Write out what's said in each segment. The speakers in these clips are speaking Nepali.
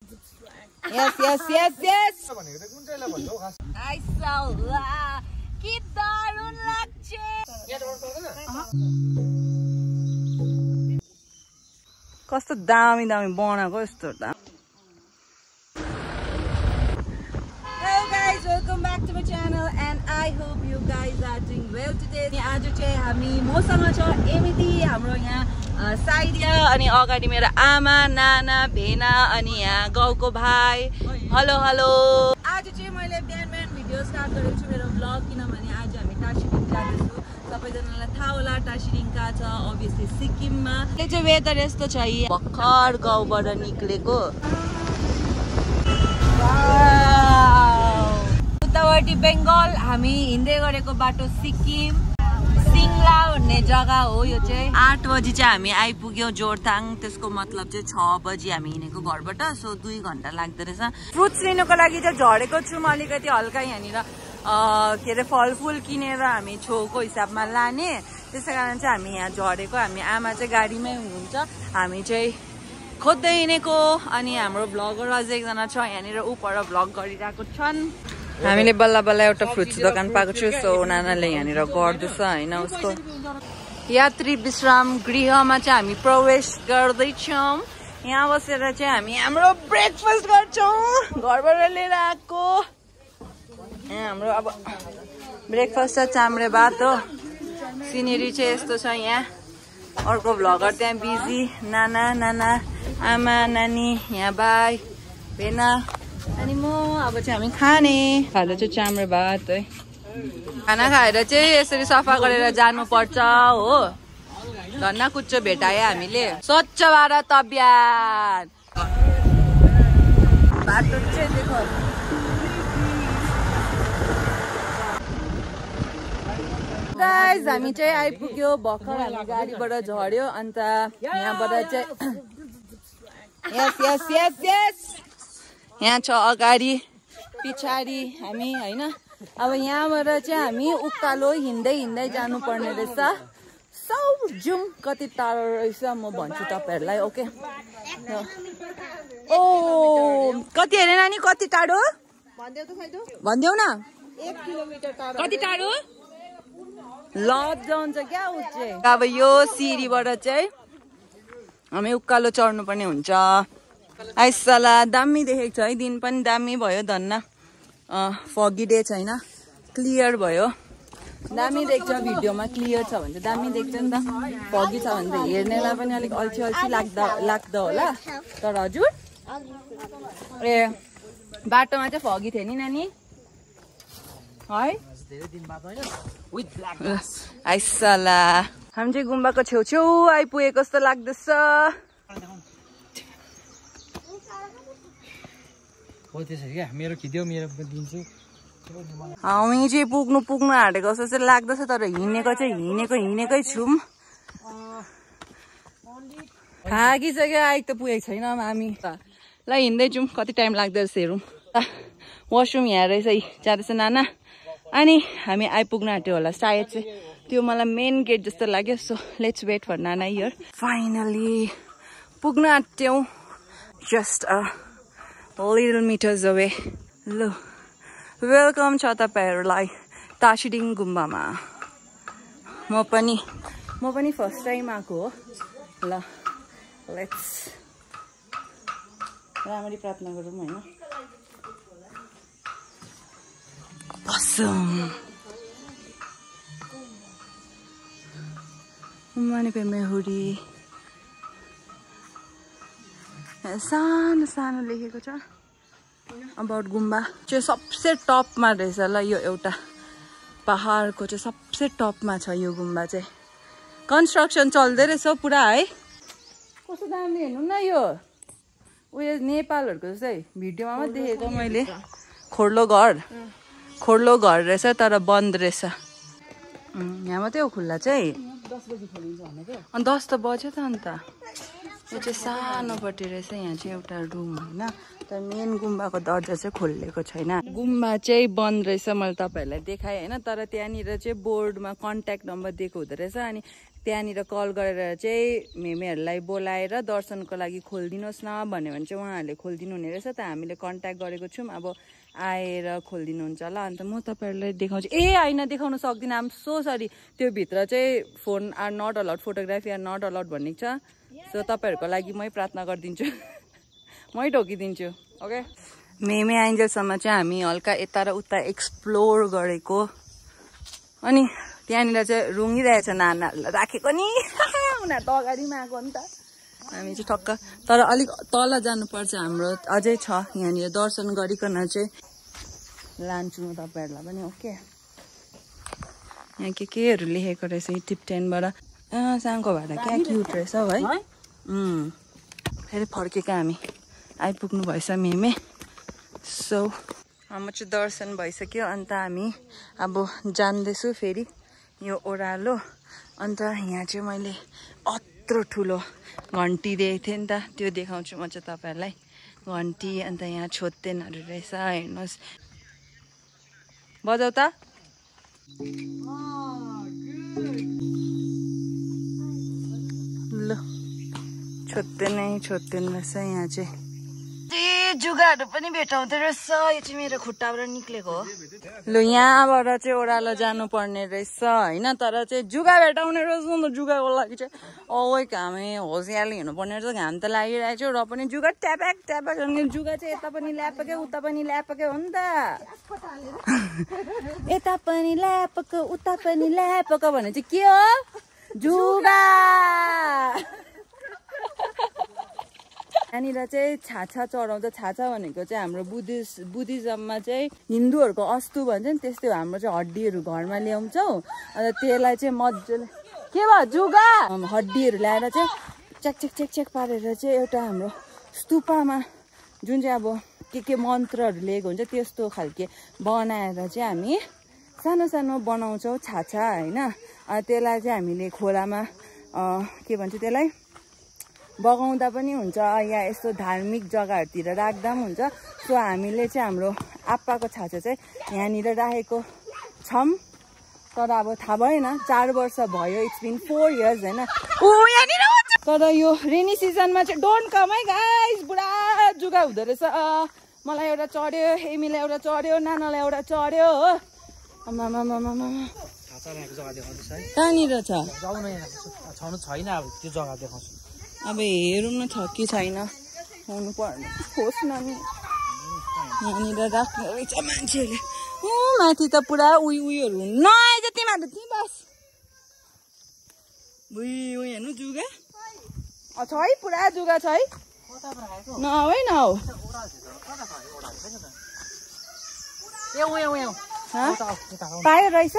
Yes, yes, yes, yes. Aisala, ki darun lagche. Kasto dami बनाएको यस्तो दामी. Hello guys, welcome back to my channel and I hope you guys are doing well today. आज चाहिँ हामी मसँग छ एमिति हाम्रो यहाँ साइडिया अनि अगाडि मेरो आमा नाना भेना अनि यहाँ गाउँको भाइ. Hello hello. आज चाहिँ मैले बिहान भिडियो स्टार्ट गरेको छु मेरो ब्लग किनभने आज हामी टाशीडिङ जाँदैछु. सबैजनालाई थाहा होला टाशीडिङ कहाँ छ, अभियसली सिक्किममा. यो चाहिँ वेदर यस्तो छ भर्खर गाउँबाट निक्लेको. उत्तरवर्ती बेङ्गल हामी हिँड्दै गरेको बाटो सिक्किम सिङ्ला भन्ने जग्गा हो. यो चाहिँ 8 बजी चाहिँ हामी आइपुग्यौँ जोरथाङ. त्यसको मतलब चाहिँ 6 बजी हामी हिँडेको घरबाट. सो 2 घन्टा लाग्दो रहेछ. फ्रुट्स लिनुको लागि चाहिँ झरेको छु म अलिकति हल्का यहाँनिर के अरे फलफुल किनेर हामी छेउको हिसाबमा लाने. त्यसै कारण चाहिँ हामी यहाँ झरेको. हामी आमा चाहिँ गाडीमै हुनुहुन्छ, हामी चाहिँ खोज्दै हिँडेको. अनि हाम्रो भ्लगर अझै एकजना छ यहाँनिर, ऊ पर भ्लग गरिरहेको छन्. हामीले बल्ल बल्ल एउटा फ्रुट्स दोकान पाएको छु. सो नानाले यहाँनिर गर्दैछ होइन. उसको यात्री विश्राम गृहमा चाहिँ हामी प्रवेश गर्दैछौँ. यहाँ बसेर चाहिँ हामी हाम्रो ब्रेकफास्ट गर्छौँ घरबाट लिएर आएको. हाम्रो अब ब्रेकफास्ट छ चाम्रे भात हो. सिनेरी चाहिँ यस्तो छ यहाँ. अर्को भ्लगर त्यहाँ बिजी. नाना नाना आमा नानी यहाँ भाइ भेना अनि म. अब चाहिँ हामी खाने खाजा चाहिँ चाम्रे भात है. खाना खाएर चाहिँ यसरी सफा गरेर जानुपर्छ हो. धन्न कुच्चो भेटायो हामीले. स्वच्छ भारत अभियान बाटो चाहिँ देखो. गाइस हामी चाहिँ आइपुग्यो भर्खर. हामी गाडीबाट झर्यो अन्त यहाँबाट चाहिँ यस यस यस यस यहाँ छ अगाडि पछाडि हामी होइन. अब यहाँबाट चाहिँ हामी उकालो हिँड्दै हिँड्दै जानुपर्ने रहेछ. जाउँ कति टाढो रहेछ म भन्छु तपाईँहरूलाई. ओके ओ कति हेरे नानी कति टाढो भनिदेऊ न. 1 किलोमिटर टाढो. कति टाढो लज जान्छ क्या ऊ चाहिँ. अब यो सिडीबाट चाहिँ हामी उकालो चढ्नु पर्ने हुन्छ. आइसला दामी देखेको छ है. दिन पनि दामी भयो. धन्न फगी डे छैन, क्लियर भयो. दामी देख्छ भिडियोमा. क्लियर छ भने चाहिँ दामी देख्छ नि त. फगी छ भने त हेर्नेलाई पनि अलिक अल्छी अल्छी लाग्दा होला. तर हजुर ए बाटोमा चाहिँ फगी थियो नि नानी है. आइसला हामी चाहिँ गुम्बाको छेउछेउ आइपुगेको जस्तो लाग्दैछ. हामी चाहिँ पुग्नु आँटेको जस्तो चाहिँ लाग्दैछ. तर हिँडेको चाहिँ हिँडेकै छौँ. थाकिसक्यो. आइ त पुगेको छैन हामी. ल हिँड्दैछौँ. कति टाइम लाग्दो रहेछ हेरौँ. वासरुम यहाँ रहेछ जाँदैछ नाना. अनि हामी आइपुग्न आँट्यो होला सायद चाहिँ. त्यो मलाई मेन गेट जस्तो लाग्यो. So let's wait for nana here. Finally पुग्न आँट्यौँ. Just a little metres away. ल वेलकम छ तपाईँहरूलाई टाशीडिङ गुम्बामा. म पनि फर्स्ट टाइम आएको हो. ल लेट्स राम्ररी प्रार्थना गरौँ होइन. Awesome. Umani pe mehuri. सानो सानो लेखेको छ अबाउट गुम्बा. चाहिँ सबसे टपमा रहेछ ल. यो एउटा पहाडको चाहिँ सबसे टपमा छ यो गुम्बा चाहिँ. कन्स्ट्रक्सन चल्दै रहेछ पुरा है. कस्तो दामी हेर्नु न. यो उयो नेपालहरूको जस्तै भिडियोमा मात्रै देखेको मैले. खोर्लो घर रहेछ तर बन्द रहेछ. यहाँ मात्रै हो खुल्ला चाहिँ. 10 बजी खोलिन्छ भनेको. अनि 10 त बज्यो त अन्त. यो चाहिँ सानोपट्टि रहेछ. यहाँ चाहिँ एउटा रुम होइन. तर मेन गुम्बाको दर्जा चाहिँ खोलिएको छैन. गुम्बा चाहिँ बन्द रहेछ. मैले तपाईँहरूलाई देखाएँ होइन. तर त्यहाँनिर चाहिँ बोर्डमा कन्ट्याक्ट नम्बर दिएको हुँदो रहेछ. अनि त्यहाँनिर कल गरेर चाहिँ मेमेहरूलाई बोलाएर दर्शनको लागि खोलिदिनुहोस् न भन्यो भने चाहिँ उहाँहरूले खोलिदिनु हुने रहेछ त हामीले कन्ट्याक्ट गरेको छौँ अब आएर खोलिदिनुहुन्छ होला अन्त म तपाईँहरूलाई देखाउँछु होइन देखाउन सक्दिनँ आम सो सरी त्यो भित्र चाहिँ phone are not allowed photography are not allowed भनेको छ सो तपाईँहरूको लागि मै प्रार्थना गरिदिन्छु मै ढोकिदिन्छु ओके मेमे आइन्जेलसम्म चाहिँ हामी हल्का यता र उता एक्सप्लोर गरेको अनि त्यहाँनिर चाहिँ रुँगिरहेछ नानाहरूलाई राखेको नि उनीहरू त अगाडिमा आएको नि त हामी चाहिँ ठक्क तर अलिक तल जानुपर्छ हाम्रो अझै छ यहाँनिर दर्शन गरिकन चाहिँ लान्छु म तपाईँहरूलाई पनि ओके यहाँ केहरू लेखेको रहेछ टिप 10बाट साङको भाडा क्या क्युट रहेछ हौ है फेरि फर्केको हामी आइपुग्नु भएछ मेमे सो हाम्रो चाहिँ दर्शन भइसक्यो अन्त हामी अब जान्दैछु फेरि यो ओह्रालो अन्त यहाँ चाहिँ मैले अत्रो ठुलो घन्टी देखेको थिएँ नि त त्यो देखाउँछु म चाहिँ तपाईँहरूलाई घन्टी अन्त यहाँ छोतेनहरू रहेछ हेर्नुहोस् बजाउ त ल छोतेन रहेछ यहाँ चाहिँ जुगाहरू पनि भेटाउँदो रहेछ यो चाहिँ मेरो खुट्टाबाट निक्लेको हो ल यहाँबाट चाहिँ ओह्रालो जानुपर्ने रहेछ होइन तर चाहिँ जुगा भेटाउने रहेछ नि त जुगाको लागि चाहिँ हामी होसियारले हिँड्नुपर्ने रहेछ घाम त लागिरहेको छ र पनि जुगा ट्याप्याक जुगा चाहिँ यता पनि ल्यापकै उता पनि ल्यापकै हो नि त यता पनि ल्यापको उता पनि ल्यापको भने चाहिँ के हो जुगा यहाँनिर चाहिँ छाछा चढाउँछ छाछा भनेको चाहिँ हाम्रो बुद्धिज्ममा चाहिँ हिन्दूहरूको अस्तु भन्छ नि त्यस्तै हो हाम्रो चाहिँ हड्डीहरू घरमा ल्याउँछौ अन्त त्यसलाई चाहिँ मजाले के भयो जुगा हड्डीहरू ल्याएर चाहिँ चेक पारेर चाहिँ एउटा हाम्रो स्तूपमा जुन चाहिँ अब के मन्त्रहरू लेखेको हुन्छ त्यस्तो खालके बनाएर चाहिँ हामी सानो सानो बनाउँछौँ छाछा होइन त्यसलाई चाहिँ हामीले खोलामा के भन्छ त्यसलाई बगाउँदा पनि हुन्छ या यस्तो धार्मिक जग्गाहरूतिर राख्दा पनि हुन्छ सो हामीले चाहिँ हाम्रो आप्पाको छाछा चाहिँ यहाँनिर राखेको छौँ तर अब थाहा भएन 4 वर्ष भयो इट्स बिन 4 इयर्स होइन तर यो रेनी सिजनमा चाहिँ डोन्ट कम है गाइस बुढा जुगा हुँदो रहेछ मलाई एउटा चढ्यो एमीलाई एउटा चढ्यो नानालाई एउटा चढ्यो हो कहाँनिर छ अब हेरौँ न छ कि छैन हुनु पर्ने खोस् न नि यहाँनिर राख्ने रहेछ मान्छेहरूले माथि त पुरा उयोहरू नआएछ तिमीहरू त्यहीँ बस उयो हेर्नु जुगा छ है पुरा जुगा छ है नआउ है नआउ पायो रहेछ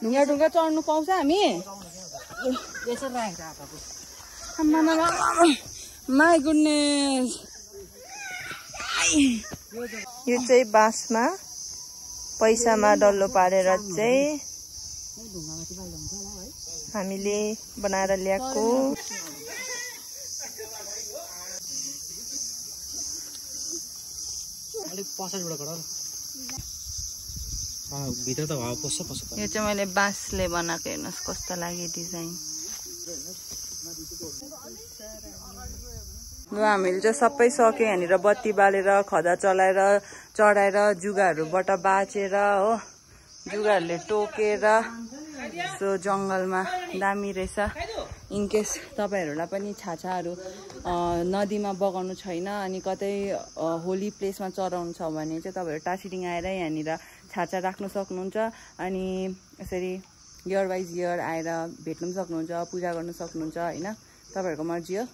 ढुङ्गा ढुङ्गा चढ्नु पाउँछ हामी माई गुडनेस यो चाहिँ बाँसमा पैसामा डल्लो पारेर चाहिँ हामीले बनाएर ल्याएको भित्र त हावा पस्छ यो चाहिँ मैले बाँसले बनाएको हेर्नुहोस् कस्तो लाग्यो डिजाइन ल हामीले चाहिँ सबै सक्यो यहाँनिर बत्ती बालेर खदा चलाएर चढाएर जुगाहरूबाट बाँचेर हो जुगाहरूले टोकेर सो जङ्गलमा दामी रहेछ इनकेस तपाईँहरूलाई पनि छाछाहरू नदीमा बगाउनु छैन अनि कतै होली प्लेसमा चढाउनु छ भने चाहिँ तपाईँहरू टासिडिङ आएर यहाँनिर छाछा राख्नु सक्नुहुन्छ अनि यसरी इयर वाइज इयर आएर भेट्नु पनि सक्नुहुन्छ पूजा गर्नु सक्नुहुन्छ होइन तपाईँहरूको मर्जी हो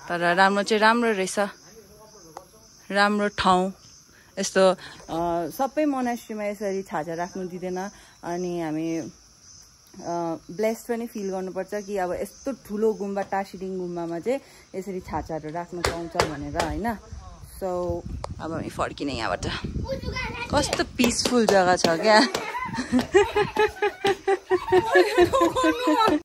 तर राम्रो चाहिँ राम्रो रहेछ राम्रो ठाउँ यस्तो सबै मोनास्ट्रीमा यसरी छाछा राख्नु दिँदैन अनि हामी ब्लेस्ड पनि फिल गर्नुपर्छ कि अब यस्तो ठुलो गुम्बा टासिडिङ गुम्बामा चाहिँ यसरी छाछाहरू राख्नु पाउँछ भनेर होइन सो अब हामी फर्किने यहाँबाट कस्तो पिसफुल जग्गा छ क्या